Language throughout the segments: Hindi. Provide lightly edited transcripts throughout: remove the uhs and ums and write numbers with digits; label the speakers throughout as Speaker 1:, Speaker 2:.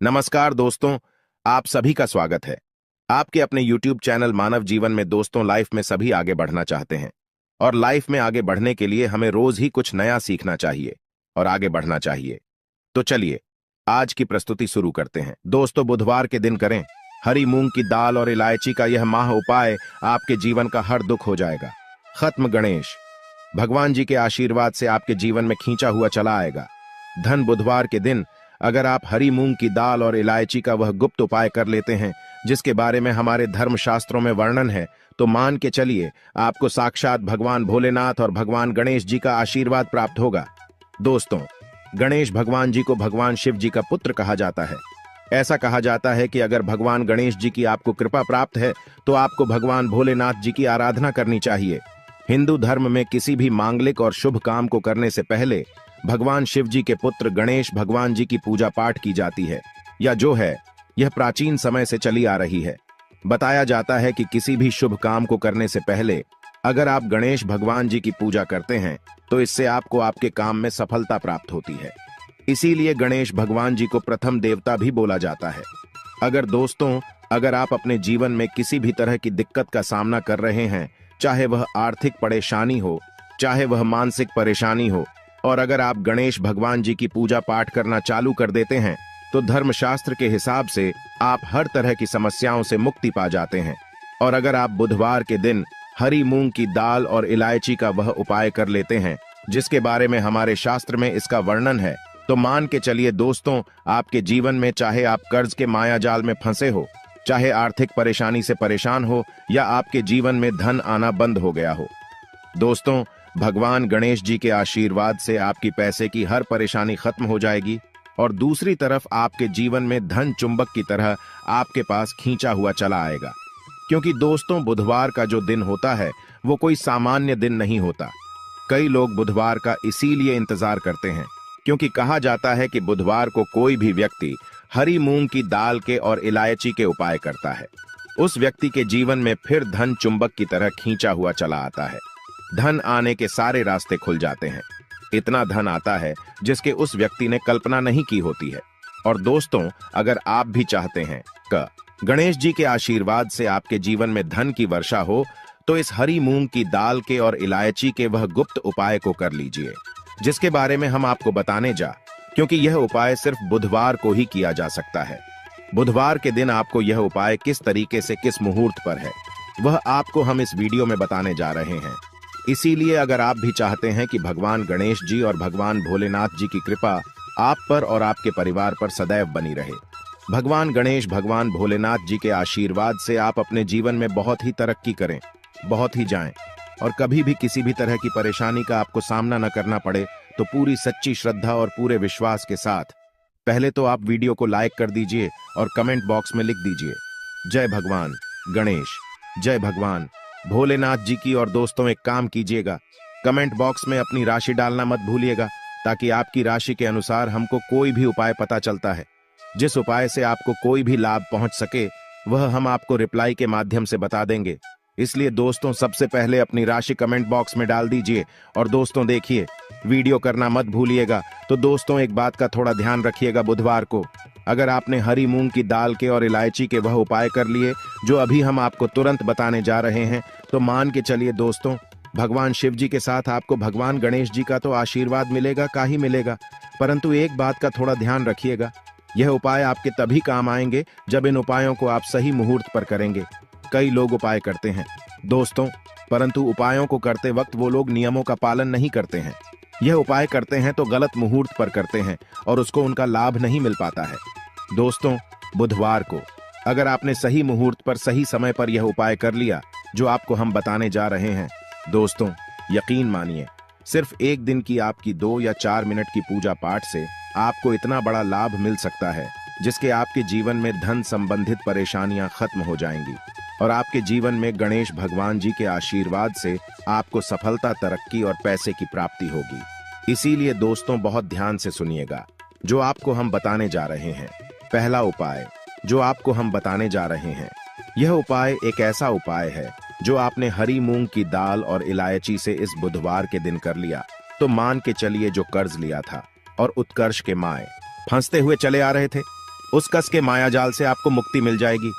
Speaker 1: नमस्कार दोस्तों, आप सभी का स्वागत है। आपके अपने YouTube चैनल मानव जीवन में दोस्तों, लाइफ में सभी आगे बढ़ना चाहते हैं और लाइफ में आगे बढ़ने के लिए हमें रोज ही कुछ नया सीखना चाहिए और आगे बढ़ना चाहिए। तो चलिए आज की प्रस्तुति शुरू करते हैं। दोस्तों, बुधवार के दिन करें हरी मूंग की दाल और इलायची का यह माह उपाय, आपके जीवन का हर दुख हो जाएगा खत्म। गणेश भगवान जी के आशीर्वाद से आपके जीवन में खींचा हुआ चला आएगा धन। बुधवार के दिन अगर आप हरी मूंग की दाल और इलायची का वह गुप्त उपाय कर लेते हैं जिसके बारे में हमारे धर्मशास्त्रों में वर्णन है, तो मान के चलिए आपको साक्षात भगवान भोलेनाथ और भगवान गणेश जी का आशीर्वाद प्राप्त होगा। दोस्तों, गणेश भगवान जी को भगवान शिव जी का पुत्र कहा जाता है। ऐसा कहा जाता है कि अगर भगवान गणेश जी की आपको कृपा प्राप्त है तो आपको भगवान भोलेनाथ जी की आराधना करनी चाहिए। हिंदू धर्म में किसी भी मांगलिक और शुभ काम को करने से पहले भगवान शिव जी के पुत्र गणेश भगवान जी की पूजा पाठ की जाती है, या जो है यह प्राचीन समय से चली आ रही है। बताया जाता है कि किसी भी शुभ काम को करने से पहले अगर आप गणेश भगवान जी की पूजा करते हैं तो इससे आपको आपके काम में सफलता प्राप्त होती है। इसीलिए गणेश भगवान जी को प्रथम देवता भी बोला जाता है। अगर आप अपने जीवन में किसी भी तरह की दिक्कत का सामना कर रहे हैं, चाहे वह आर्थिक परेशानी हो, चाहे वह मानसिक परेशानी हो, और अगर आप गणेश भगवान जी की पूजा पाठ करना चालू कर देते हैं तो धर्मशास्त्र के हिसाब से आप हर तरह की समस्याओं से मुक्ति पा जाते हैं। और अगर आप बुधवार के दिन हरी मूंग की दाल और इलायची का वह उपाय कर लेते हैं जिसके बारे में हमारे शास्त्र में इसका वर्णन है, तो मान के चलिए दोस्तों, आपके जीवन में चाहे आप कर्ज के माया जाल में फंसे हो, चाहे आर्थिक परेशानी से परेशान हो, या आपके जीवन में धन आना बंद हो गया हो, दोस्तों भगवान गणेश जी के आशीर्वाद से आपकी पैसे की हर परेशानी खत्म हो जाएगी और दूसरी तरफ आपके जीवन में धन चुंबक की तरह आपके पास खींचा हुआ चला आएगा। क्योंकि दोस्तों, बुधवार का जो दिन होता है वो कोई सामान्य दिन नहीं होता। कई लोग बुधवार का इसीलिए इंतजार करते हैं क्योंकि कहा जाता है कि बुधवार को कोई भी व्यक्ति हरी मूंग की दाल के और इलायची के उपाय करता है, उस व्यक्ति के जीवन में फिर धन चुंबक की तरह खींचा हुआ चला आता है। धन आने के सारे रास्ते खुल जाते हैं। इतना धन आता है जिसके उस व्यक्ति ने कल्पना नहीं की होती है। और दोस्तों, अगर आप भी चाहते हैं कि गणेश जी के आशीर्वाद से आपके जीवन में धन की वर्षा हो, तो इस हरी मूंग की दाल के और इलायची के वह गुप्त उपाय को कर लीजिए जिसके बारे में हम आपको बताने क्योंकि यह उपाय सिर्फ बुधवार को ही किया जा सकता है। बुधवार के दिन आपको यह उपाय किस तरीके से, किस मुहूर्त पर है, वह आपको हम इस वीडियो में बताने जा रहे हैं। इसीलिए अगर आप भी चाहते हैं कि भगवान गणेश जी और भगवान भोलेनाथ जी की कृपा आप पर और आपके परिवार पर सदैव बनी रहे, भगवान गणेश भगवान भोलेनाथ जी के आशीर्वाद से आप अपने जीवन में बहुत ही तरक्की करें, बहुत ही जाएं, और कभी भी किसी भी तरह की परेशानी का आपको सामना न करना पड़े, तो पूरी सच्ची श्रद्धा और पूरे विश्वास के साथ पहले तो आप वीडियो को लाइक कर दीजिए और कमेंट बॉक्स में लिख दीजिए जय भगवान गणेश, जय भगवान भोलेनाथ जी की। और दोस्तों, एक काम कीजिएगा, कमेंट बॉक्स में अपनी राशि डालना मत भूलिएगा, ताकि आपकी राशि के अनुसार हमको कोई भी उपाय पता चलता है। जिस उपाय से आपको कोई भी लाभ पहुंच सके वह हम आपको रिप्लाई के माध्यम से बता देंगे। इसलिए दोस्तों, सबसे पहले अपनी राशि कमेंट बॉक्स में डाल दीजिए। और दोस्तों देखिए, वीडियो करना मत भूलिएगा। तो दोस्तों, एक बात का थोड़ा ध्यान रखिएगा, बुधवार को अगर आपने हरी मूंग की दाल के और इलायची के वह उपाय कर लिए जो अभी हम आपको तुरंत बताने जा रहे हैं, तो मान के चलिए दोस्तों, भगवान शिव जी के साथ आपको भगवान गणेश जी का तो आशीर्वाद मिलेगा का ही मिलेगा, परंतु एक बात का थोड़ा ध्यान रखिएगा, यह उपाय आपके तभी काम आएंगे जब इन उपायों को आप सही मुहूर्त पर करेंगे। कई लोग उपाय करते हैं दोस्तों, परंतु उपायों को करते वक्त वो लोग नियमों का पालन नहीं करते हैं। यह उपाय करते हैं तो गलत मुहूर्त पर करते हैं और उसको उनका लाभ नहीं मिल पाता है। दोस्तों, बुधवार को अगर आपने सही मुहूर्त पर सही समय पर यह उपाय कर लिया जो आपको हम बताने जा रहे हैं, दोस्तों यकीन मानिए, सिर्फ एक दिन की आपकी 2 या 4 मिनट की पूजा पाठ से आपको इतना बड़ा लाभ मिल सकता है जिसके आपके जीवन में धन संबंधित परेशानियां खत्म हो जाएंगी और आपके जीवन में गणेश भगवान जी के आशीर्वाद से आपको सफलता, तरक्की और पैसे की प्राप्ति होगी। इसीलिए दोस्तों, बहुत ध्यान से सुनिएगा जो आपको हम बताने जा रहे हैं। पहला उपाय जो आपको हम बताने जा रहे हैं, यह उपाय एक ऐसा उपाय है जो आपने हरी मूंग की दाल और इलायची से इस बुधवार के दिन कर लिया, तो मान के चलिए जो कर्ज लिया था और उत्कर्ष के माए फंसते हुए चले आ रहे थे, उस कस के मायाजाल से आपको मुक्ति मिल जाएगी।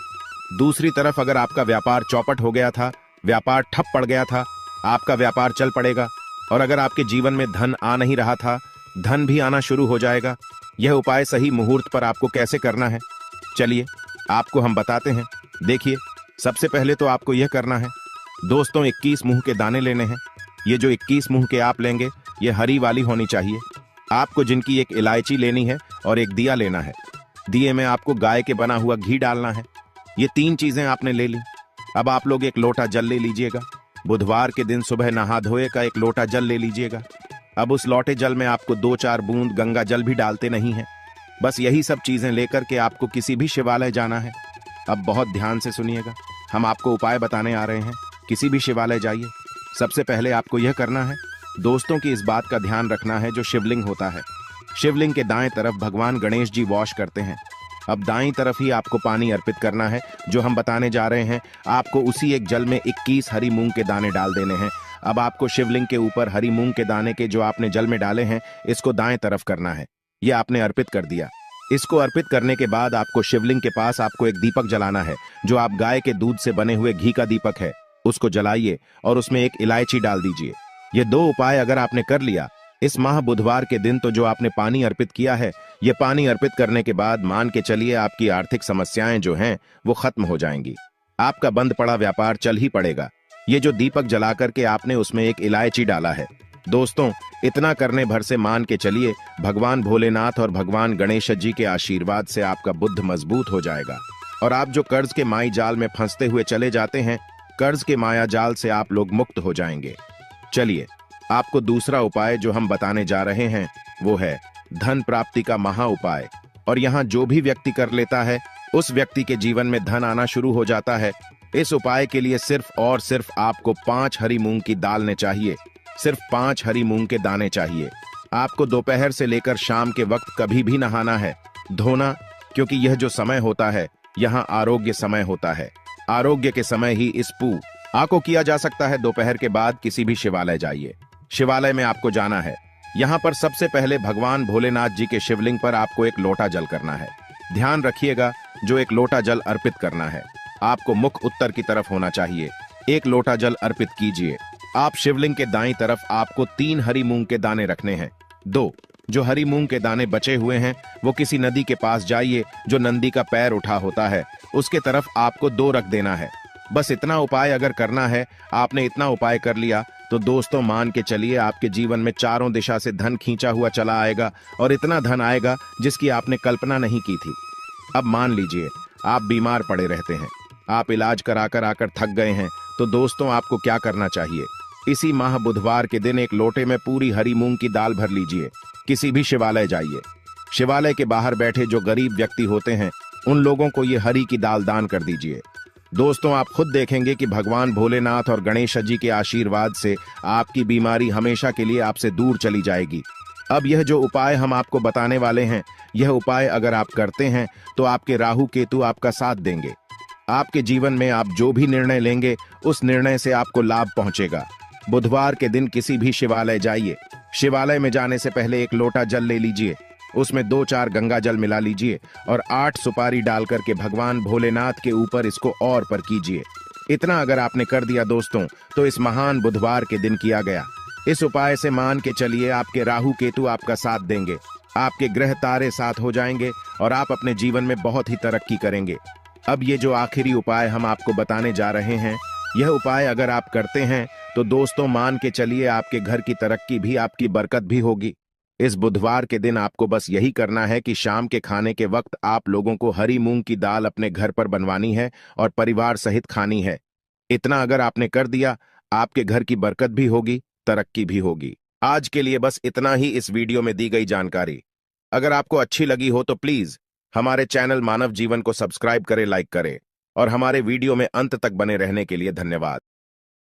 Speaker 1: दूसरी तरफ अगर आपका व्यापार चौपट हो गया था, व्यापार ठप पड़ गया था, आपका व्यापार चल पड़ेगा। और अगर आपके जीवन में धन आ नहीं रहा था, धन भी आना शुरू हो जाएगा। यह उपाय सही मुहूर्त पर आपको कैसे करना है, चलिए आपको हम बताते हैं। देखिए, सबसे पहले तो आपको यह करना है दोस्तों, 21 मुंह के दाने लेने हैं। ये जो 21 मुंह के आप लेंगे, ये हरी वाली होनी चाहिए। आपको जिनकी एक इलायची लेनी है और एक दिया लेना है। दिए में आपको गाय के बना हुआ घी डालना है। ये 3 चीजें आपने ले ली। अब आप लोग एक लोटा जल ले लीजिएगा। बुधवार के दिन सुबह नहा धोए का एक लोटा जल ले लीजिएगा। अब उस लोटे जल में आपको 2-4 बूंद गंगा जल भी डालते नहीं है। बस यही सब चीजें लेकर के आपको किसी भी शिवालय जाना है। अब बहुत ध्यान से सुनिएगा, हम आपको उपाय बताने आ रहे हैं। किसी भी शिवालय जाइए। सबसे पहले आपको यह करना है दोस्तों की इस बात का ध्यान रखना है, जो शिवलिंग होता है, शिवलिंग के दाएं तरफ भगवान गणेश जी वॉश करते हैं। अब दाईं तरफ ही आपको पानी अर्पित करना है। जो हम बताने जा रहे हैं, आपको उसी एक जल में 21 हरी मूंग के दाने डाल देने हैं। अब आपको शिवलिंग के ऊपर हरी मूंग के दाने के जो आपने जल में डाले हैं, इसको दाएं तरफ करना है। यह आपने अर्पित कर दिया। इसको अर्पित करने के बाद आपको शिवलिंग के पास आपको एक दीपक जलाना है, जो आप गाय के दूध से बने हुए घी का दीपक है। उसको जलाइए और उसमें एक इलायची डाल दीजिए। ये 2 उपाय अगर आपने कर लिया इस माह बुधवार के दिन, तो जो आपने पानी अर्पित किया है, ये पानी अर्पित करने के बाद मान के चलिए आपकी आर्थिक समस्याएं जो हैं वो खत्म हो जाएंगी। आपका बंद पड़ा व्यापार चल ही पड़ेगा। ये जो दीपक जला करके आपने उसमें एक इलायची डाला है दोस्तों, इतना करने भर से मान के चलिए भगवान भोलेनाथ और भगवान गणेश जी के आशीर्वाद से आपका बुद्ध मजबूत हो जाएगा। और आप जो कर्ज के माई जाल में फंसते हुए चले जाते हैं, कर्ज के माया जाल से आप लोग मुक्त हो जाएंगे। चलिए आपको दूसरा उपाय जो हम बताने जा रहे हैं वो है धन प्राप्ति का महा उपाय। और यहाँ जो भी व्यक्ति कर लेता है, उस व्यक्ति के जीवन में धन आना शुरू हो जाता है। इस उपाय के लिए सिर्फ और सिर्फ आपको 5 हरी मूंग की दाल ने चाहिए। सिर्फ 5 हरी मूंग के दाने चाहिए। आपको दोपहर से लेकर शाम के वक्त कभी भी नहाना है, धोना, क्योंकि यह जो समय होता है यहाँ आरोग्य समय होता है। आरोग्य के समय ही इस पूजा को किया जा सकता है। दोपहर के बाद किसी भी शिवालय जाइए। शिवालय में आपको जाना है। यहाँ पर सबसे पहले भगवान भोलेनाथ जी के शिवलिंग पर आपको एक लोटा जल करना है। ध्यान रखिएगा, जो एक लोटा जल अर्पित करना है, आपको मुख उत्तर की तरफ होना चाहिए। एक लोटा जल अर्पित कीजिए। आप शिवलिंग के दाईं तरफ आपको 3 हरी मूंग के दाने रखने हैं। 2 जो हरी मूंग के दाने बचे हुए हैं, वो किसी नदी के पास जाइए, जो नंदी का पैर उठा होता है, उसके तरफ आपको 2 रख देना है। बस इतना उपाय अगर करना है, आपने इतना उपाय कर लिया, तो दोस्तों मान के चलिए आपके जीवन में चारों दिशा से धन खींचा हुआ चला आएगा। और इतना धन आएगा जिसकी आपने कल्पना नहीं की थी। अब मान लीजिए आप बीमार पड़े रहते हैं, आप इलाज कराकर आकर थक गए हैं, तो दोस्तों आपको क्या करना चाहिए, इसी माह बुधवार के दिन एक लोटे में पूरी हरी मूंग की दाल भर लीजिए। किसी भी शिवालय जाइए। शिवालय के बाहर बैठे जो गरीब व्यक्ति होते हैं, उन लोगों को ये हरी की दाल दान कर दीजिए। दोस्तों आप खुद देखेंगे कि भगवान भोलेनाथ और गणेश जी के आशीर्वाद से आपकी बीमारी हमेशा के लिए आपसे दूर चली जाएगी। अब यह जो उपाय हम आपको बताने वाले हैं, यह उपाय अगर आप करते हैं तो आपके राहु केतु आपका साथ देंगे। आपके जीवन में आप जो भी निर्णय लेंगे, उस निर्णय से आपको लाभ पहुंचेगा। बुधवार के दिन किसी भी शिवालय जाइए। शिवालय में जाने से पहले एक लोटा जल ले लीजिए, उसमें 2-4 गंगा जल मिला लीजिए और 8 सुपारी डाल करके भगवान भोलेनाथ के ऊपर इसको और पर कीजिए। इतना अगर आपने कर दिया दोस्तों, तो इस महान बुधवार के दिन किया गया इस उपाय से मान के चलिए आपके राहु केतु आपका साथ देंगे, आपके ग्रह तारे साथ हो जाएंगे और आप अपने जीवन में बहुत ही तरक्की करेंगे। अब ये जो आखिरी उपाय हम आपको बताने जा रहे हैं, यह उपाय अगर आप करते हैं तो दोस्तों मान के चलिए आपके घर की तरक्की भी, आपकी बरकत भी होगी। इस बुधवार के दिन आपको बस यही करना है कि शाम के खाने के वक्त आप लोगों को हरी मूंग की दाल अपने घर पर बनवानी है और परिवार सहित खानी है। इतना अगर आपने कर दिया, आपके घर की बरकत भी होगी, तरक्की भी होगी। आज के लिए बस इतना ही इस वीडियो में दी गई जानकारी। अगर आपको अच्छी लगी हो तो प्लीज हमारे चैनल मानव जीवन को सब्सक्राइब करें, लाइक करें और हमारे वीडियो में अंत तक बने रहने के लिए धन्यवाद।